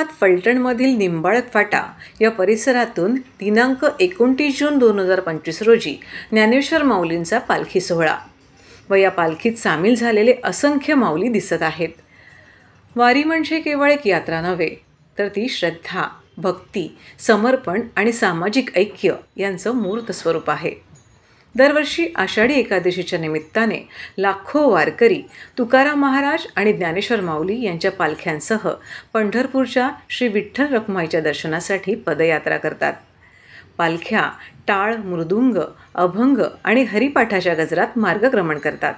कोकणात फलटणमधील निंबाळक फाटा या परिसरातून दिनांक 29 जून 2025 रोजी ज्ञानेश्वर माऊलींचा पालखी सोहळा व या पालखीत सामील झालेले असंख्य माऊली दिसत आहेत. वारी म्हणजे केवळ एक यात्रा नव्हे, तर ती श्रद्धा, भक्ती, समर्पण आणि सामाजिक ऐक्य यांचं मूर्त स्वरूप आहे. दरवर्षी आषाढी एकादशीच्या निमित्ताने लाखो वारकरी तुकाराम महाराज आणि ज्ञानेश्वर माऊली यांच्या पालख्यांसह पंढरपूरच्या श्री विठ्ठल रखुमाईच्या दर्शनासाठी पदयात्रा करतात. पालख्या टाळ, मृदुंग, अभंग आणि हरिपाठाच्या गजरात मार्गक्रमण करतात.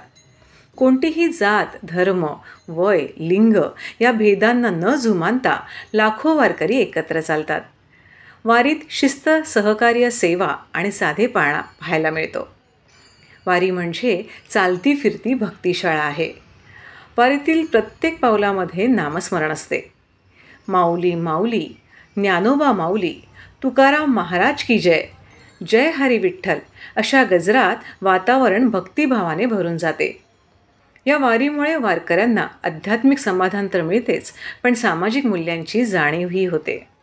कोणतीही जात, धर्म, वय, लिंग या भेदांना न जुमानता लाखो वारकरी एकत्र चालतात. वारीत शिस्त, सहकार्य, सेवा आणि साधेपणा पाहायला मिळतो. वारी म्हणजे चालती फिरती भक्तिशाळा आहे. वारीतील प्रत्येक पावलामध्ये नामस्मरण असते. माऊली माऊली, ज्ञानोबा माऊली, तुकाराम महाराज की जय, जय हरी विठ्ठल अशा गजरात वातावरण भक्तिभावाने भरून जाते. या वारीमुळे वारकऱ्यांना आध्यात्मिक समाधान तर मिळतेच, पण सामाजिक मूल्यांची जाणीवही होते.